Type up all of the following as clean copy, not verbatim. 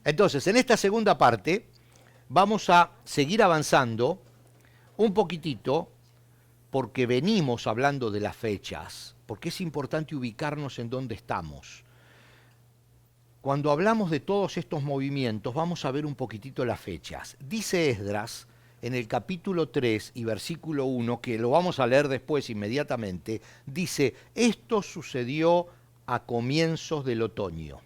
Entonces, en esta segunda parte vamos a seguir avanzando un poquitito porque venimos hablando de las fechas, porque es importante ubicarnos en dónde estamos. Cuando hablamos de todos estos movimientos, vamos a ver un poquitito las fechas. Dice Esdras en el capítulo 3 y versículo 1, que lo vamos a leer después inmediatamente, dice, esto sucedió a comienzos del otoño.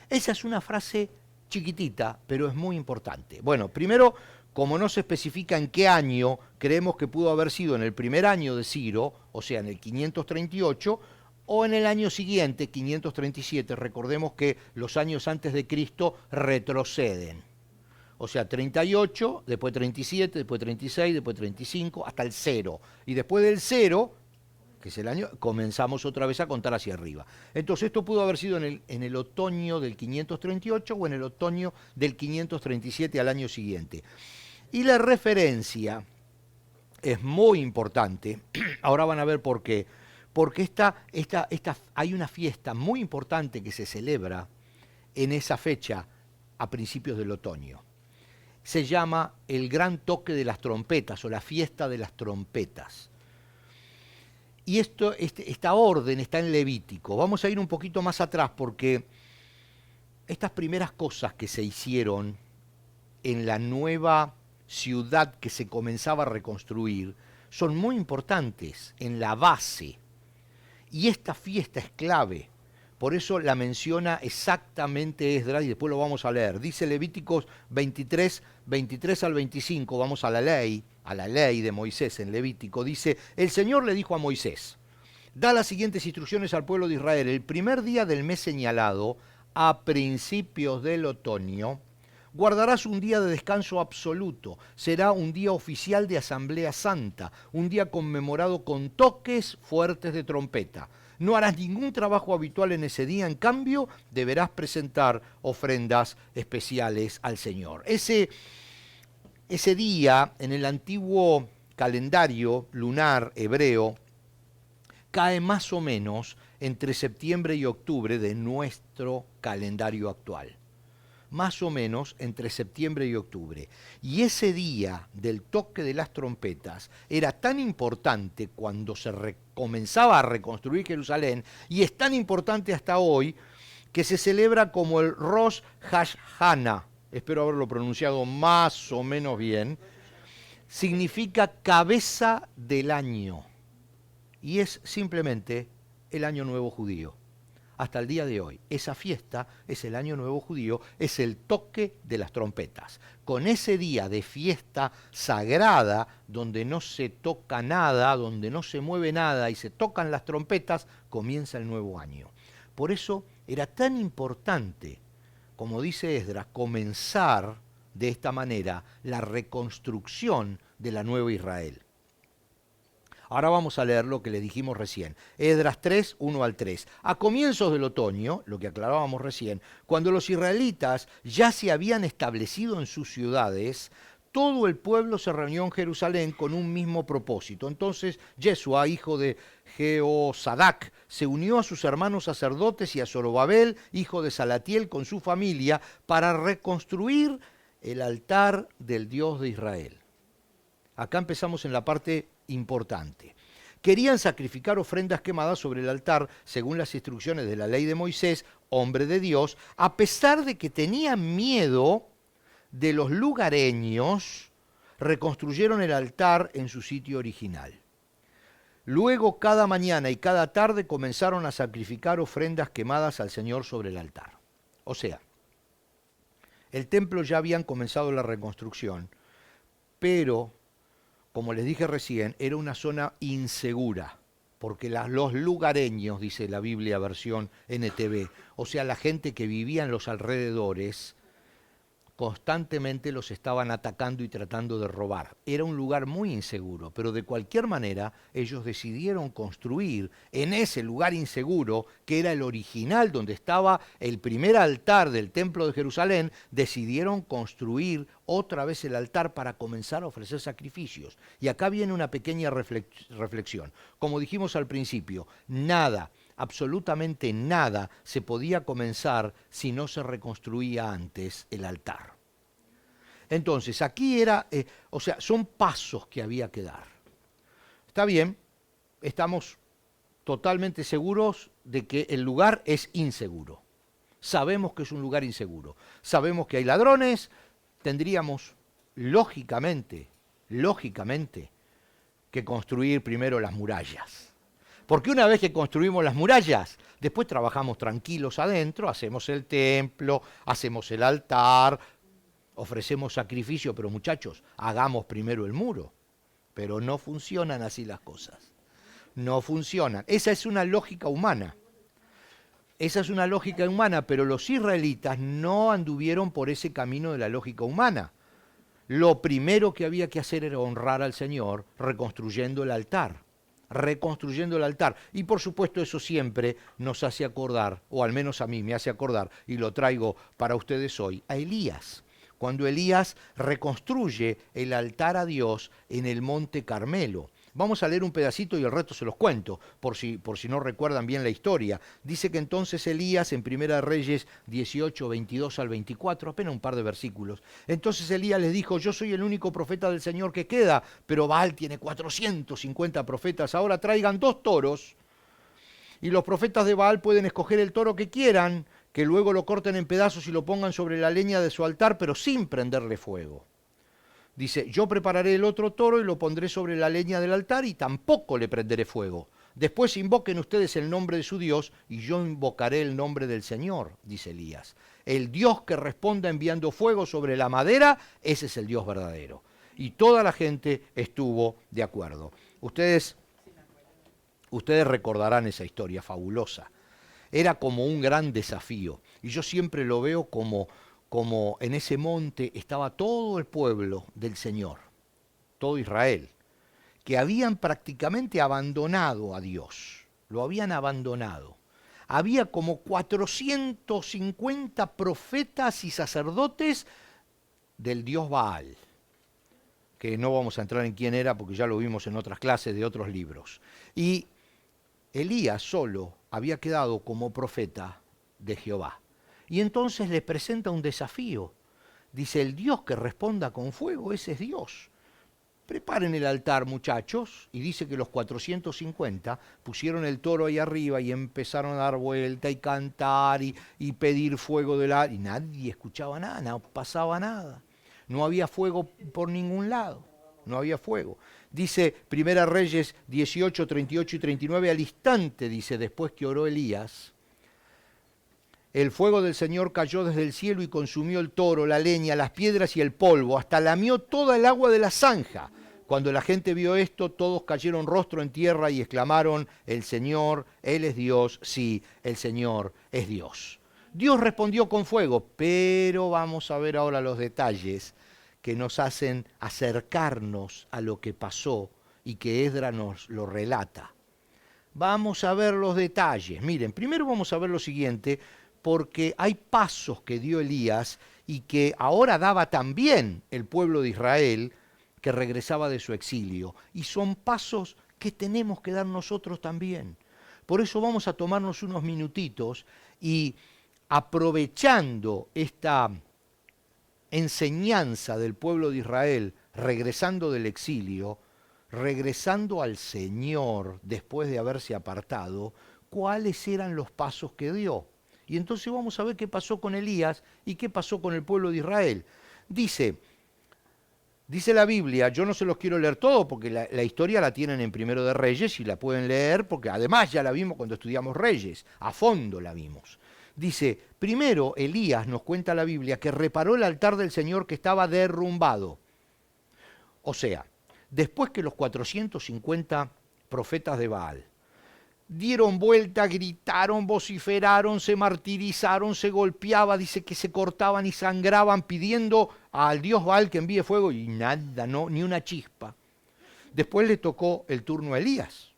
Esa es una frase chiquitita, pero es muy importante. Bueno, primero, como no se especifica en qué año, creemos que pudo haber sido en el primer año de Ciro, o sea, en el 538, o en el año siguiente, 537. Recordemos que los años antes de Cristo retroceden. O sea, 38, después 37, después 36, después 35, hasta el 0. Y después del 0, que es el año, comenzamos otra vez a contar hacia arriba. Entonces esto pudo haber sido en el otoño del 538 o en el otoño del 537 al año siguiente. Y la referencia es muy importante. Ahora van a ver por qué. Porque hay una fiesta muy importante que se celebra en esa fecha a principios del otoño. Se llama el Gran Toque de las Trompetas o la Fiesta de las Trompetas. Y esta orden está en Levítico. Vamos a ir un poquito más atrás porque estas primeras cosas que se hicieron en la nueva ciudad que se comenzaba a reconstruir son muy importantes en la base. Y esta fiesta es clave. Por eso la menciona exactamente Esdras y después lo vamos a leer. Dice Levíticos 23, 23 al 25, vamos a la ley de Moisés en Levítico. Dice, el Señor le dijo a Moisés, da las siguientes instrucciones al pueblo de Israel. El primer día del mes señalado, a principios del otoño, guardarás un día de descanso absoluto. Será un día oficial de Asamblea Santa, un día conmemorado con toques fuertes de trompeta. No harás ningún trabajo habitual en ese día, en cambio, deberás presentar ofrendas especiales al Señor. Ese día, en el antiguo calendario lunar hebreo, cae más o menos entre septiembre y octubre de nuestro calendario actual. Más o menos entre septiembre y octubre. Y ese día del toque de las trompetas era tan importante cuando se comenzaba a reconstruir Jerusalén, y es tan importante hasta hoy, que se celebra como el Rosh Hashanah. Espero haberlo pronunciado más o menos bien. Significa cabeza del año. Y es simplemente el Año Nuevo Judío. Hasta el día de hoy, esa fiesta es el Año Nuevo Judío, es el toque de las trompetas. Con ese día de fiesta sagrada, donde no se toca nada, donde no se mueve nada y se tocan las trompetas, comienza el nuevo año. Por eso era tan importante, como dice Esdras, comenzar de esta manera la reconstrucción de la nueva Israel. Ahora vamos a leer lo que le dijimos recién. Esdras 3, 1 al 3. A comienzos del otoño, lo que aclarábamos recién, cuando los israelitas ya se habían establecido en sus ciudades, todo el pueblo se reunió en Jerusalén con un mismo propósito. Entonces Yeshua, hijo de Jehosadac, se unió a sus hermanos sacerdotes y a Zorobabel, hijo de Salatiel, con su familia, para reconstruir el altar del Dios de Israel. Acá empezamos en la parte importante. Querían sacrificar ofrendas quemadas sobre el altar según las instrucciones de la ley de Moisés, hombre de Dios, a pesar de que tenían miedo de los lugareños, reconstruyeron el altar en su sitio original. Luego, cada mañana y cada tarde comenzaron a sacrificar ofrendas quemadas al Señor sobre el altar. O sea, el templo ya habían comenzado la reconstrucción, pero como les dije recién, era una zona insegura, porque los lugareños, dice la Biblia versión NTV, o sea, la gente que vivía en los alrededores, constantemente los estaban atacando y tratando de robar. Era un lugar muy inseguro, pero de cualquier manera ellos decidieron construir en ese lugar inseguro, que era el original donde estaba el primer altar del Templo de Jerusalén, decidieron construir otra vez el altar para comenzar a ofrecer sacrificios. Y acá viene una pequeña reflexión. Como dijimos al principio, nada absolutamente nada se podía comenzar si no se reconstruía antes el altar. Entonces, aquí era, o sea, son pasos que había que dar. Está bien, estamos totalmente seguros de que el lugar es inseguro. Sabemos que es un lugar inseguro. Sabemos que hay ladrones. Tendríamos, lógicamente, que construir primero las murallas. Porque una vez que construimos las murallas, después trabajamos tranquilos adentro, hacemos el templo, hacemos el altar, ofrecemos sacrificio, pero muchachos, hagamos primero el muro. Pero no funcionan así las cosas. No funcionan. Esa es una lógica humana. Esa es una lógica humana, pero los israelitas no anduvieron por ese camino de la lógica humana. Lo primero que había que hacer era honrar al Señor reconstruyendo el altar. Reconstruyendo el altar. Y por supuesto eso siempre nos hace acordar, o al menos a mí me hace acordar, y lo traigo para ustedes hoy, a Elías. Cuando Elías reconstruye el altar a Dios en el monte Carmelo. Vamos a leer un pedacito y el resto se los cuento, por si no recuerdan bien la historia. Dice que entonces Elías, en Primera de Reyes 18, 22 al 24, apenas un par de versículos, entonces Elías les dijo, yo soy el único profeta del Señor que queda, pero Baal tiene 450 profetas, ahora traigan 2 toros, y los profetas de Baal pueden escoger el toro que quieran, que luego lo corten en pedazos y lo pongan sobre la leña de su altar, pero sin prenderle fuego. Dice, yo prepararé el otro toro y lo pondré sobre la leña del altar y tampoco le prenderé fuego. Después invoquen ustedes el nombre de su Dios y yo invocaré el nombre del Señor, dice Elías. El Dios que responda enviando fuego sobre la madera, ese es el Dios verdadero. Y toda la gente estuvo de acuerdo. Ustedes recordarán esa historia fabulosa. Era como un gran desafío. Y yo siempre lo veo como en ese monte estaba todo el pueblo del Señor, todo Israel, que habían prácticamente abandonado a Dios, lo habían abandonado. Había como 450 profetas y sacerdotes del dios Baal, que no vamos a entrar en quién era porque ya lo vimos en otras clases de otros libros. Y Elías solo había quedado como profeta de Jehová. Y entonces les presenta un desafío. Dice, el Dios que responda con fuego, ese es Dios. Preparen el altar, muchachos. Y dice que los 450 pusieron el toro ahí arriba y empezaron a dar vuelta y cantar y pedir fuego del altar. Y nadie escuchaba nada, no pasaba nada. No había fuego por ningún lado. No había fuego. Dice Primera Reyes 18, 38 y 39, al instante, dice, después que oró Elías, el fuego del Señor cayó desde el cielo y consumió el toro, la leña, las piedras y el polvo, hasta lamió toda el agua de la zanja. Cuando la gente vio esto, todos cayeron rostro en tierra y exclamaron, el Señor, Él es Dios, sí, el Señor es Dios. Dios respondió con fuego, pero vamos a ver ahora los detalles que nos hacen acercarnos a lo que pasó y que Esdras nos lo relata. Vamos a ver los detalles. Miren, primero vamos a ver lo siguiente, porque hay pasos que dio Elías y que ahora daba también el pueblo de Israel que regresaba de su exilio. Y son pasos que tenemos que dar nosotros también. Por eso vamos a tomarnos unos minutitos y aprovechando esta enseñanza del pueblo de Israel regresando del exilio, regresando al Señor después de haberse apartado, cuáles eran los pasos que dio. Y entonces vamos a ver qué pasó con Elías y qué pasó con el pueblo de Israel. Dice la Biblia, yo no se los quiero leer todo porque la historia la tienen en Primero de Reyes y la pueden leer porque además ya la vimos cuando estudiamos Reyes, a fondo la vimos. Dice, primero Elías, nos cuenta la Biblia, que reparó el altar del Señor que estaba derrumbado. O sea, después que los 450 profetas de Baal dieron vuelta, gritaron, vociferaron, se martirizaron, se golpeaba, dice que se cortaban y sangraban pidiendo al dios Baal que envíe fuego y nada, no, ni una chispa. Después le tocó el turno a Elías.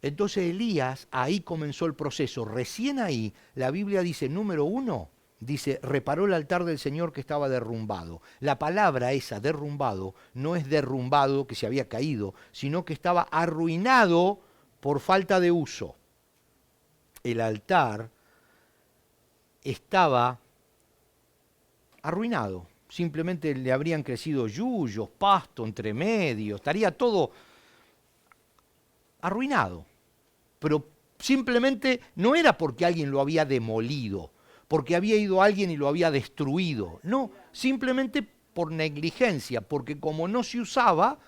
Entonces Elías, ahí comenzó el proceso. Recién ahí, la Biblia dice, número 1, dice, reparó el altar del Señor que estaba derrumbado. La palabra esa, derrumbado, no es derrumbado, que se había caído, sino que estaba arruinado por falta de uso. el altar estaba arruinado. Simplemente le habrían crecido yuyos, pasto entre medio, estaría todo arruinado. Pero simplemente no era porque alguien lo había demolido, porque había ido alguien y lo había destruido. No, simplemente por negligencia, porque como no se usaba,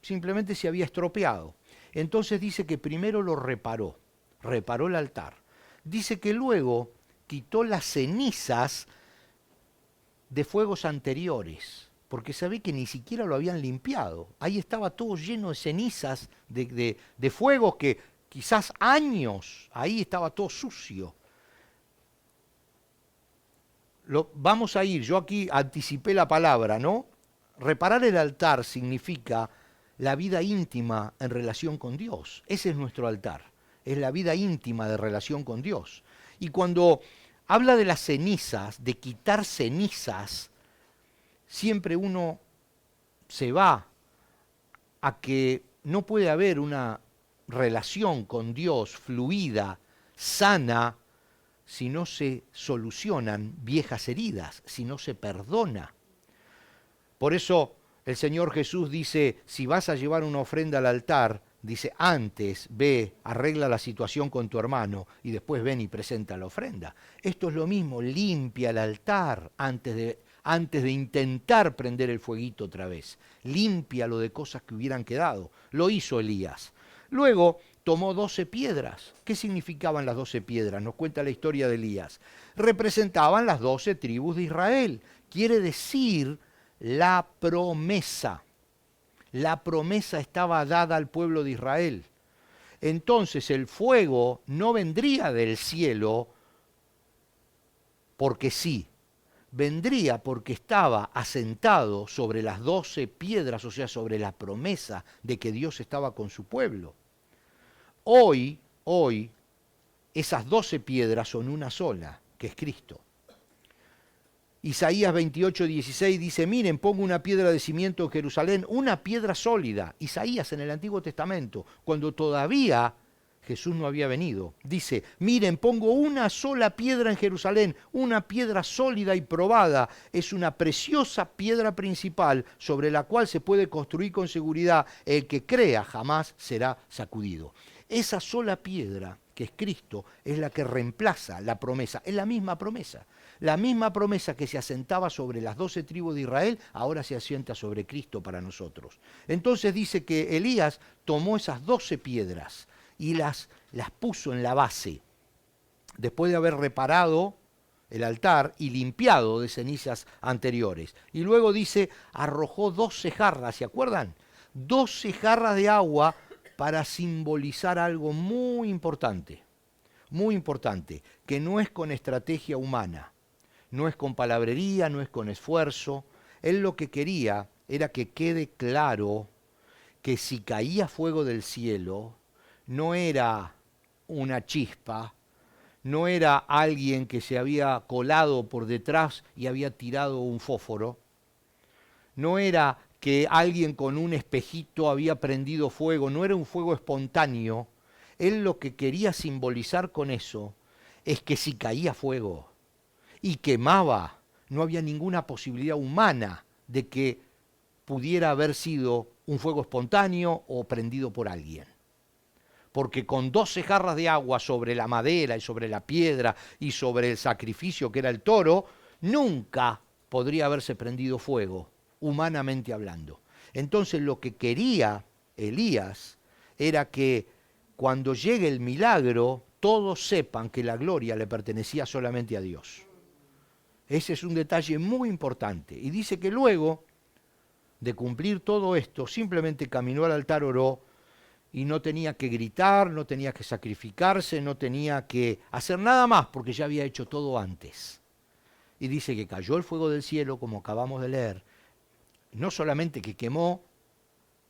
simplemente se había estropeado. Entonces dice que primero lo reparó el altar. Dice que luego quitó las cenizas de fuegos anteriores, porque se ve que ni siquiera lo habían limpiado. Ahí estaba todo lleno de cenizas, de fuegos que quizás años, ahí estaba todo sucio. Vamos a ir, yo aquí anticipé la palabra, ¿no? Reparar el altar significa la vida íntima en relación con Dios. Ese es nuestro altar, es la vida íntima de relación con Dios. Y cuando habla de las cenizas, de quitar cenizas, siempre uno se va a que no puede haber una relación con Dios fluida, sana, si no se solucionan viejas heridas, si no se perdona. Por eso el Señor Jesús dice, si vas a llevar una ofrenda al altar, dice, antes ve, arregla la situación con tu hermano y después ven y presenta la ofrenda. Esto es lo mismo, limpia el altar antes de intentar prender el fueguito otra vez. Límpialo de cosas que hubieran quedado. Lo hizo Elías. Luego tomó 12 piedras. ¿Qué significaban las 12 piedras? Nos cuenta la historia de Elías. Representaban las 12 tribus de Israel. Quiere decir la promesa. La promesa estaba dada al pueblo de Israel. Entonces el fuego no vendría del cielo porque sí, vendría porque estaba asentado sobre las 12 piedras, o sea, sobre la promesa de que Dios estaba con su pueblo. Hoy, esas 12 piedras son una sola, que es Cristo. Isaías 28:16 dice, miren, pongo una piedra de cimiento en Jerusalén, una piedra sólida. Isaías en el Antiguo Testamento, cuando todavía Jesús no había venido, dice, miren, pongo una sola piedra en Jerusalén, una piedra sólida y probada. Es una preciosa piedra principal sobre la cual se puede construir con seguridad. El que crea jamás será sacudido. Esa sola piedra, que es Cristo, es la que reemplaza la promesa. Es la misma promesa. La misma promesa que se asentaba sobre las 12 tribus de Israel, ahora se asienta sobre Cristo para nosotros. Entonces dice que Elías tomó esas 12 piedras y las puso en la base, después de haber reparado el altar y limpiado de cenizas anteriores. Y luego dice, arrojó 12 jarras, ¿se acuerdan? 12 jarras de agua para simbolizar algo muy importante, que no es con estrategia humana. No es con palabrería, no es con esfuerzo. Él lo que quería era que quede claro que si caía fuego del cielo, no era una chispa, no era alguien que se había colado por detrás y había tirado un fósforo, no era que alguien con un espejito había prendido fuego, no era un fuego espontáneo. Él lo que quería simbolizar con eso es que si caía fuego y quemaba, no había ninguna posibilidad humana de que pudiera haber sido un fuego espontáneo o prendido por alguien. Porque con 12 jarras de agua sobre la madera y sobre la piedra y sobre el sacrificio que era el toro, nunca podría haberse prendido fuego, humanamente hablando. Entonces lo que quería Elías era que cuando llegue el milagro, todos sepan que la gloria le pertenecía solamente a Dios. Ese es un detalle muy importante. Y dice que luego de cumplir todo esto, simplemente caminó al altar, oró, y no tenía que gritar, no tenía que sacrificarse, no tenía que hacer nada más, porque ya había hecho todo antes. Y dice que cayó el fuego del cielo, como acabamos de leer, no solamente que quemó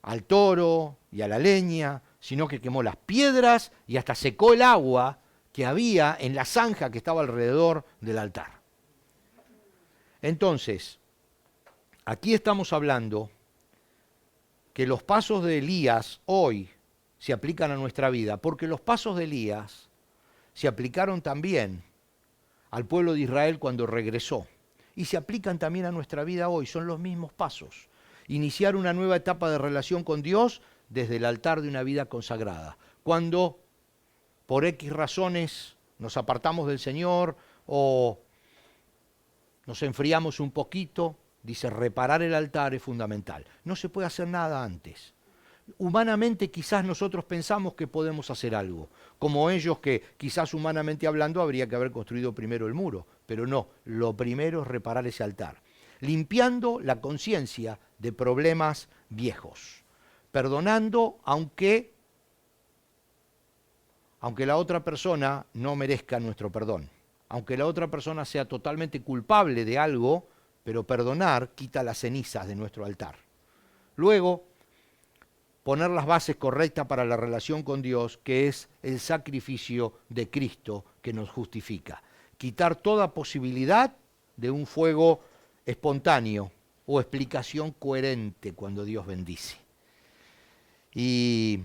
al toro y a la leña, sino que quemó las piedras y hasta secó el agua que había en la zanja que estaba alrededor del altar. Entonces, aquí estamos hablando que los pasos de Elías hoy se aplican a nuestra vida, porque los pasos de Elías se aplicaron también al pueblo de Israel cuando regresó. Y se aplican también a nuestra vida hoy, son los mismos pasos. Iniciar una nueva etapa de relación con Dios desde el altar de una vida consagrada. Cuando por X razones nos apartamos del Señor o nos enfriamos un poquito, dice, reparar el altar es fundamental. No se puede hacer nada antes. Humanamente quizás nosotros pensamos que podemos hacer algo, como ellos que quizás humanamente hablando habría que haber construido primero el muro, pero no, lo primero es reparar ese altar, limpiando la conciencia de problemas viejos, perdonando aunque la otra persona no merezca nuestro perdón, aunque la otra persona sea totalmente culpable de algo, pero perdonar quita las cenizas de nuestro altar. Luego, poner las bases correctas para la relación con Dios, que es el sacrificio de Cristo que nos justifica. Quitar toda posibilidad de un fuego espontáneo o explicación coherente cuando Dios bendice. Y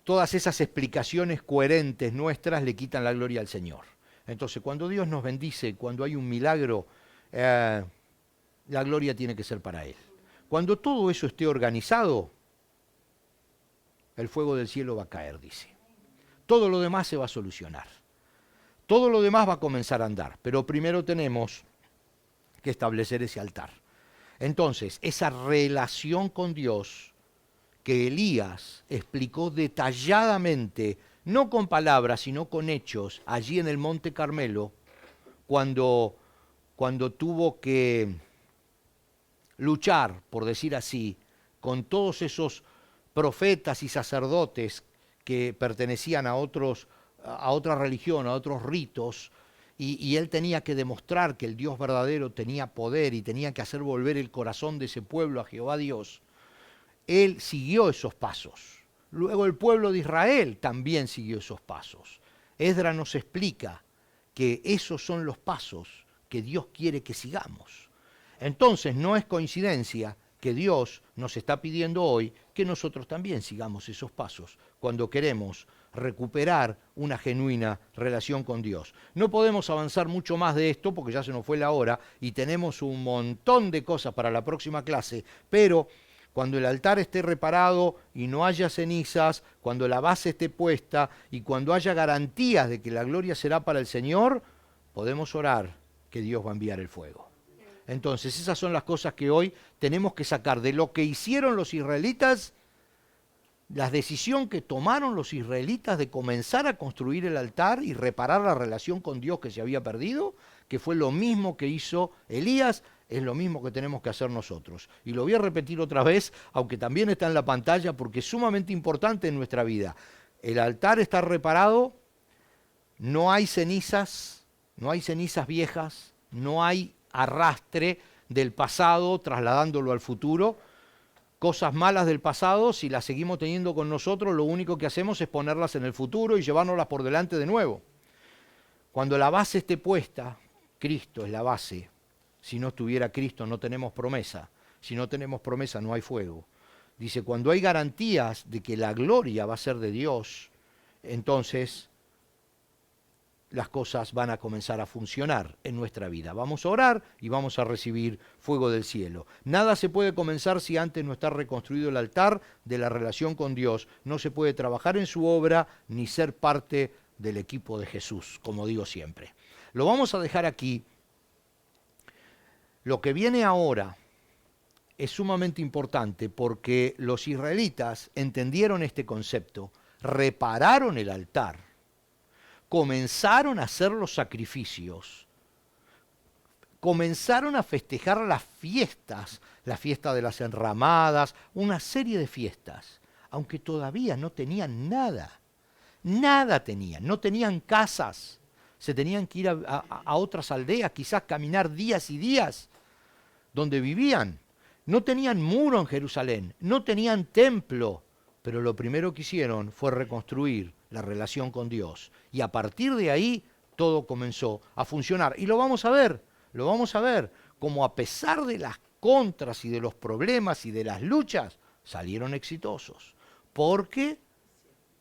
todas esas explicaciones coherentes nuestras le quitan la gloria al Señor. Entonces, cuando Dios nos bendice, cuando hay un milagro, la gloria tiene que ser para Él. Cuando todo eso esté organizado, el fuego del cielo va a caer, dice. Todo lo demás se va a solucionar. Todo lo demás va a comenzar a andar, pero primero tenemos que establecer ese altar. Entonces, esa relación con Dios que Elías explicó detalladamente, no con palabras, sino con hechos, allí en el Monte Carmelo, cuando tuvo que luchar, por decir así, con todos esos profetas y sacerdotes que pertenecían a otra religión, a otros ritos, y él tenía que demostrar que el Dios verdadero tenía poder y tenía que hacer volver el corazón de ese pueblo a Jehová Dios. Él siguió esos pasos. Luego el pueblo de Israel también siguió esos pasos. Esdras nos explica que esos son los pasos que Dios quiere que sigamos. Entonces no es coincidencia que Dios nos está pidiendo hoy que nosotros también sigamos esos pasos cuando queremos recuperar una genuina relación con Dios. No podemos avanzar mucho más de esto porque ya se nos fue la hora y tenemos un montón de cosas para la próxima clase, pero cuando el altar esté reparado y no haya cenizas, cuando la base esté puesta y cuando haya garantías de que la gloria será para el Señor, podemos orar que Dios va a enviar el fuego. Entonces, esas son las cosas que hoy tenemos que sacar de lo que hicieron los israelitas, la decisión que tomaron los israelitas de comenzar a construir el altar y reparar la relación con Dios que se había perdido, que fue lo mismo que hizo Elías, es lo mismo que tenemos que hacer nosotros. Y lo voy a repetir otra vez, aunque también está en la pantalla, porque es sumamente importante en nuestra vida. El altar está reparado, no hay cenizas viejas, no hay arrastre del pasado trasladándolo al futuro. Cosas malas del pasado, si las seguimos teniendo con nosotros, lo único que hacemos es ponerlas en el futuro y llevárnoslas por delante de nuevo. Cuando la base esté puesta, Cristo es la base. Si no estuviera Cristo no tenemos promesa. Si no tenemos promesa no hay fuego. Dice, cuando hay garantías de que la gloria va a ser de Dios, entonces las cosas van a comenzar a funcionar en nuestra vida. Vamos a orar y vamos a recibir fuego del cielo. Nada se puede comenzar si antes no está reconstruido el altar de la relación con Dios. No se puede trabajar en su obra ni ser parte del equipo de Jesús, como digo siempre. Lo vamos a dejar aquí. Lo que viene ahora es sumamente importante porque los israelitas entendieron este concepto, repararon el altar, comenzaron a hacer los sacrificios, comenzaron a festejar las fiestas, la fiesta de las enramadas, una serie de fiestas, aunque todavía no tenían nada, nada tenían, no tenían casas, se tenían que ir a otras aldeas, quizás caminar días y días donde vivían, no tenían muro en Jerusalén, no tenían templo, pero lo primero que hicieron fue reconstruir la relación con Dios. Y a partir de ahí todo comenzó a funcionar. Y lo vamos a ver, como a pesar de las contras y de los problemas y de las luchas, salieron exitosos. Porque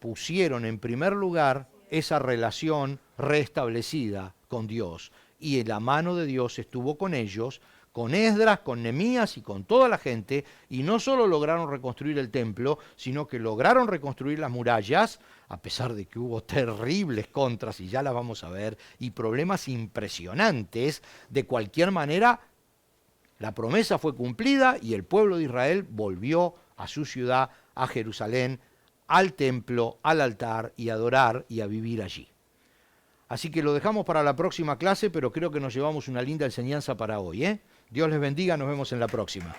pusieron en primer lugar esa relación restablecida con Dios. Y la mano de Dios estuvo con ellos, con Esdras, con Nehemías y con toda la gente, y no solo lograron reconstruir el templo, sino que lograron reconstruir las murallas, a pesar de que hubo terribles contras, y ya las vamos a ver, y problemas impresionantes. De cualquier manera, la promesa fue cumplida y el pueblo de Israel volvió a su ciudad, a Jerusalén, al templo, al altar, y a adorar y a vivir allí. Así que lo dejamos para la próxima clase, pero creo que nos llevamos una linda enseñanza para hoy, ¿eh? Dios les bendiga, nos vemos en la próxima.